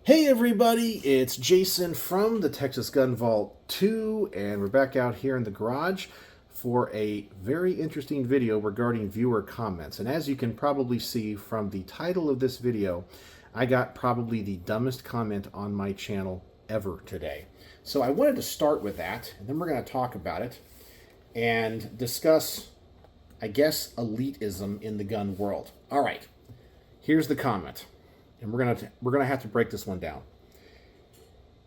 Hey everybody, it's Jason from the Texas Gun Vault 2, and we're back out here in the garage for a very interesting video regarding viewer comments. And as you can probably see from the title of this video, I got probably the dumbest comment on my channel ever today. So I wanted to start with that, and then we're going to talk about it and discuss, I guess, elitism in the gun world. All right, here's the comment. And we're gonna have to break this one down.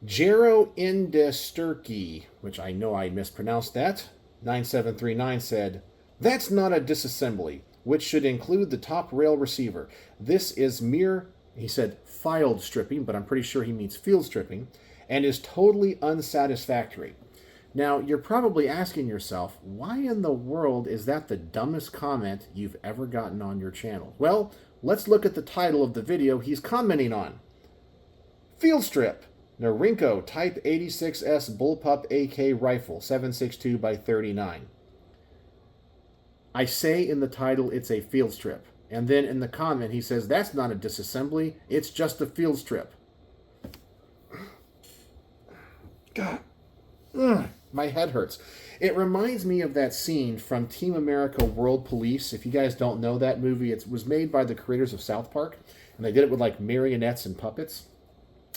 Jero Indesturkey, which I know I mispronounced that, 9739 said, "That's not a disassembly, which should include the top rail receiver. This is mere," he said, "filed stripping," but I'm pretty sure he means field stripping, "and is totally unsatisfactory." Now, you're probably asking yourself, why in the world is that the dumbest comment you've ever gotten on your channel? Well, let's look at the title of the video he's commenting on. Field Strip, Norinco Type 86S Bullpup AK Rifle, 7.62 by 39. I say in the title it's a field strip, and then in the comment he says that's not a disassembly, it's just a field strip. God. My head hurts. It reminds me of that scene from Team America World Police. If you guys don't know that movie, it was made by the creators of South Park, and they did it with like marionettes and puppets.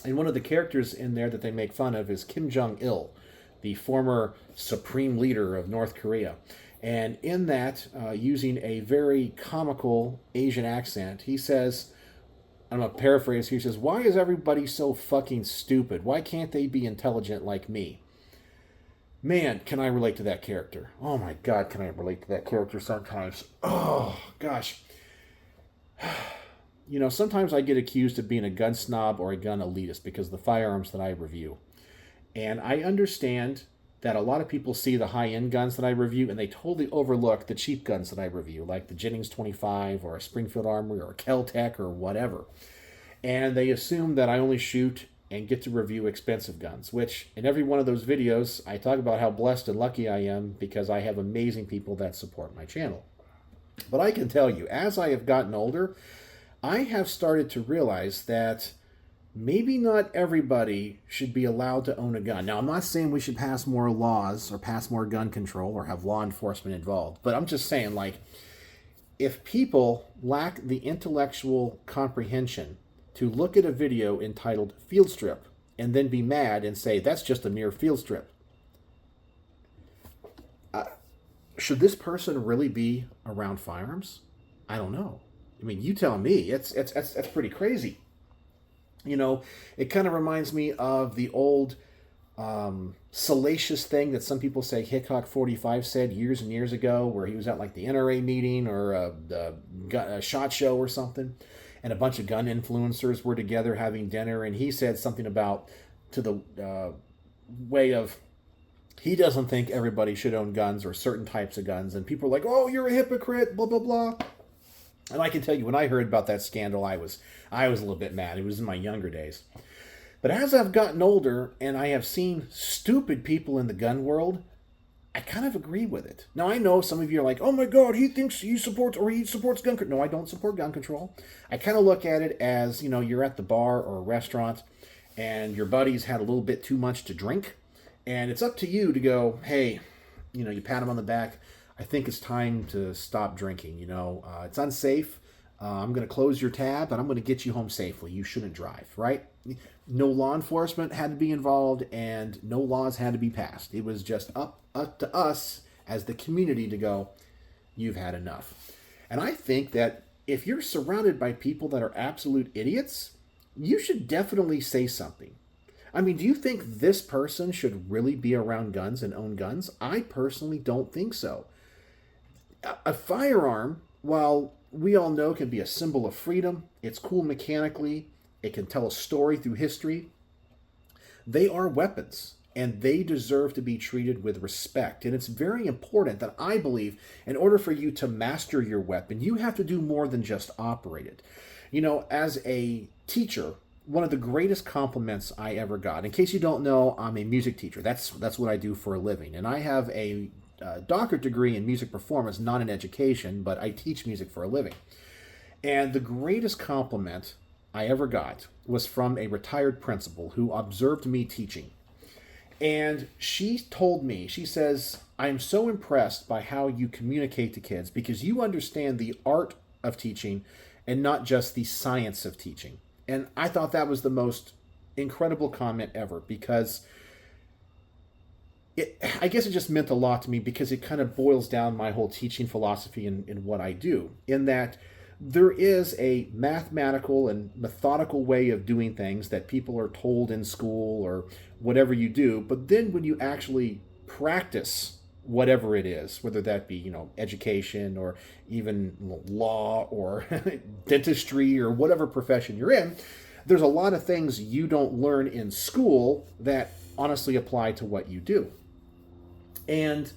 And one of the characters in there that they make fun of is Kim Jong-il, the former supreme leader of North Korea. And in that, using a very comical Asian accent, he says, I'm going to paraphrase here, he says, "Why is everybody so fucking stupid? Why can't they be intelligent like me?" Man, can I relate to that character. Oh my God, can I relate to that character sometimes. Oh, gosh. You know, sometimes I get accused of being a gun snob or a gun elitist because of the firearms that I review. And I understand that a lot of people see the high-end guns that I review and they totally overlook the cheap guns that I review, like the Jennings 25 or a Springfield Armory or a Kel-Tec or whatever. And they assume that I only shoot and get to review expensive guns, which in every one of those videos, I talk about how blessed and lucky I am because I have amazing people that support my channel. But I can tell you, as I have gotten older, I have started to realize that maybe not everybody should be allowed to own a gun. Now, I'm not saying we should pass more laws or pass more gun control or have law enforcement involved, but I'm just saying, like, if people lack the intellectual comprehension to look at a video entitled Field Strip and then be mad and say, that's just a mere field strip. Should this person really be around firearms? I don't know. I mean, you tell me. It's pretty crazy. You know, it kind of reminds me of the old salacious thing that some people say Hickok 45 said years and years ago, where he was at like the NRA meeting or a SHOT Show or something, and a bunch of gun influencers were together having dinner, and he said something about, to the way of, he doesn't think everybody should own guns or certain types of guns, and people were like, oh, you're a hypocrite, blah, blah, blah. And I can tell you, when I heard about that scandal, I was a little bit mad. It was in my younger days. But as I've gotten older and I have seen stupid people in the gun world, I kind of agree with it. Now, I know some of you are like, oh my God, he thinks he supports gun control. No, I don't support gun control. I kind of look at it as, you know, you're at the bar or a restaurant and your buddies had a little bit too much to drink. And it's up to you to go, hey, you know, you pat them on the back. I think it's time to stop drinking. You know, it's unsafe. I'm going to close your tab and I'm going to get you home safely. You shouldn't drive, right? No law enforcement had to be involved and no laws had to be passed. It was just up to us as the community to go, you've had enough. And I think that if you're surrounded by people that are absolute idiots, you should definitely say something. I mean, do you think this person should really be around guns and own guns? I personally don't think so. A firearm, while we all know can be a symbol of freedom, it's cool mechanically, it can tell a story through history, they are weapons, and they deserve to be treated with respect. And it's very important that I believe in order for you to master your weapon, you have to do more than just operate it. You know, as a teacher, one of the greatest compliments I ever got, in case you don't know, I'm a music teacher. That's what I do for a living. And I have a doctorate degree in music performance, not in education, but I teach music for a living. And the greatest compliment I ever got was from a retired principal who observed me teaching. And she told me, she says, I am so impressed by how you communicate to kids because you understand the art of teaching and not just the science of teaching. And I thought that was the most incredible comment ever because I guess it just meant a lot to me because it kind of boils down my whole teaching philosophy in what I do, in that there is a mathematical and methodical way of doing things that people are told in school or whatever you do. But then when you actually practice whatever it is, whether that be, education or even law or dentistry or whatever profession you're in, there's a lot of things you don't learn in school that honestly apply to what you do. And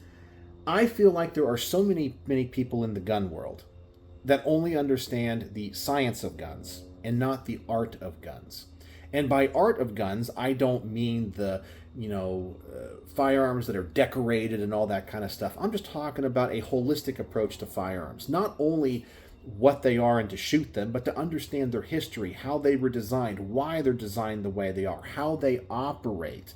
I feel like there are so many people in the gun world that only understand the science of guns and not the art of guns. And by art of guns, I don't mean the, firearms that are decorated and all that kind of stuff. I'm just talking about a holistic approach to firearms. Not only what they are and to shoot them, but to understand their history, how they were designed, why they're designed the way they are, how they operate.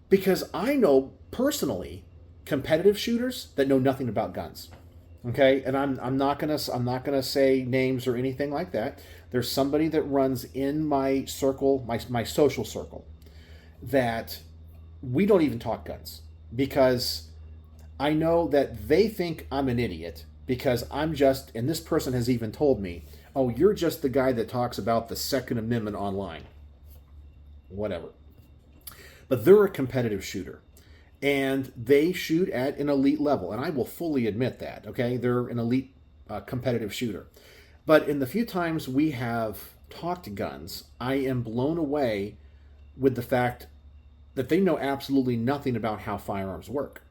Because I know personally competitive shooters that know nothing about guns. Okay, and I'm not gonna say names or anything like that. There's somebody that runs in my circle, my social circle, that we don't even talk guns because I know that they think I'm an idiot because I'm just, and this person has even told me, "Oh, you're just the guy that talks about the Second Amendment online." Whatever. But they're a competitive shooter. And they shoot at an elite level. And I will fully admit that, okay? They're an elite competitive shooter. But in the few times we have talked guns, I am blown away with the fact that they know absolutely nothing about how firearms work.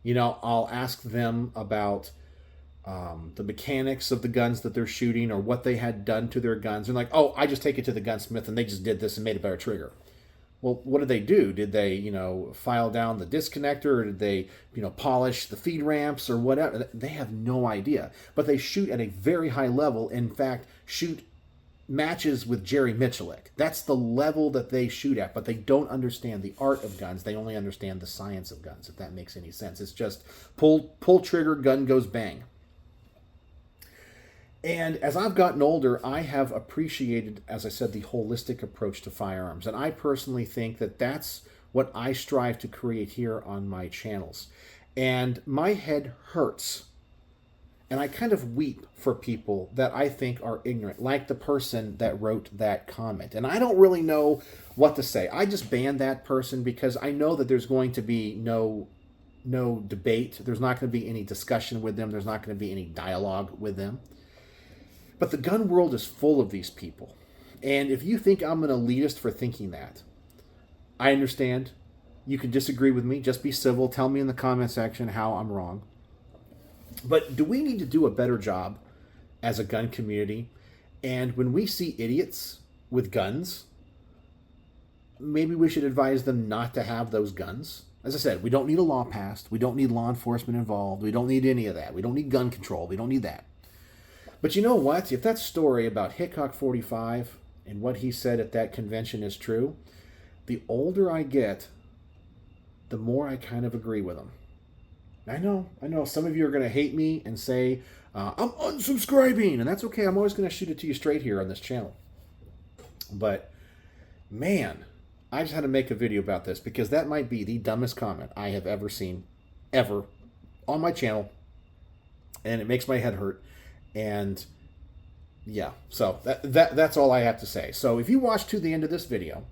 I'll ask them about the mechanics of the guns that they're shooting or what they had done to their guns. And like, oh, I just take it to the gunsmith and they just did this and made a better trigger. Well, what did they do? Did they, file down the disconnector, or did they, polish the feed ramps or whatever? They have no idea. But they shoot at a very high level. In fact, shoot matches with Jerry Miculek. That's the level that they shoot at. But they don't understand the art of guns. They only understand the science of guns, if that makes any sense. It's just pull trigger, gun goes bang. And as I've gotten older, I have appreciated, as I said, the holistic approach to firearms. And I personally think that that's what I strive to create here on my channels. And my head hurts. And I kind of weep for people that I think are ignorant, like the person that wrote that comment. And I don't really know what to say. I just banned that person because I know that there's going to be no debate. There's not going to be any discussion with them. There's not going to be any dialogue with them. But the gun world is full of these people. And if you think I'm an elitist for thinking that, I understand. You can disagree with me. Just be civil. Tell me in the comment section how I'm wrong. But do we need to do a better job as a gun community? And when we see idiots with guns, maybe we should advise them not to have those guns. As I said, we don't need a law passed. We don't need law enforcement involved. We don't need any of that. We don't need gun control. We don't need that. But you know what? If that story about Hickok 45 and what he said at that convention is true, the older I get, the more I kind of agree with him. I know. Some of you are going to hate me and say, I'm unsubscribing. And that's okay. I'm always going to shoot it to you straight here on this channel. But, man, I just had to make a video about this because that might be the dumbest comment I have ever seen, ever, on my channel. And it makes my head hurt. And yeah, so that's all I have to say. So if you watch to the end of this video,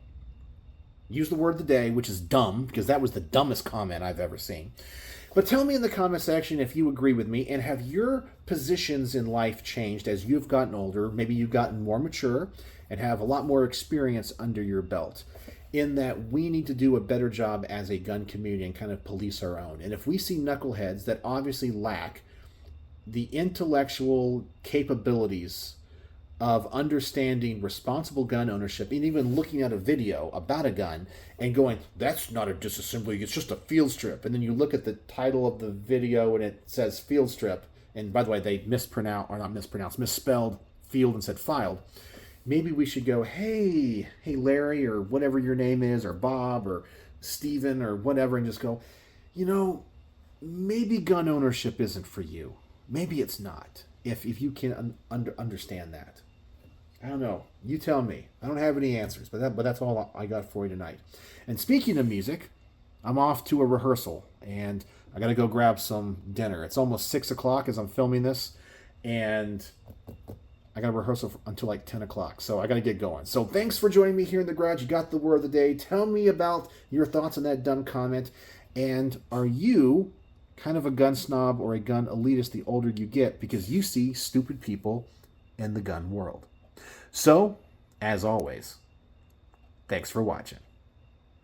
use the word of the day, which is dumb, because that was the dumbest comment I've ever seen. But tell me in the comment section if you agree with me, and have your positions in life changed as you've gotten older? Maybe you've gotten more mature and have a lot more experience under your belt, in that we need to do a better job as a gun community and kind of police our own. And if we see knuckleheads that obviously lack the intellectual capabilities of understanding responsible gun ownership, and even looking at a video about a gun and going, that's not a disassembly, it's just a field strip. And then you look at the title of the video and it says field strip. And by the way, they misspelled field and said filed. maybe we should go, hey, Larry, or whatever your name is, or Bob, or Steven, or whatever, and just go, you know, maybe gun ownership isn't for you. Maybe it's not. If you can understand that. I don't know. You tell me. I don't have any answers, but that's all I got for you tonight. And speaking of music, I'm off to a rehearsal, and I got to go grab some dinner. It's almost 6 o'clock as I'm filming this, and I got a rehearsal until like 10 o'clock, so I got to get going. So thanks for joining me here in the garage. You got the word of the day. Tell me about your thoughts on that dumb comment, and are you kind of a gun snob or a gun elitist the older you get because you see stupid people in the gun world? So, as always, thanks for watching.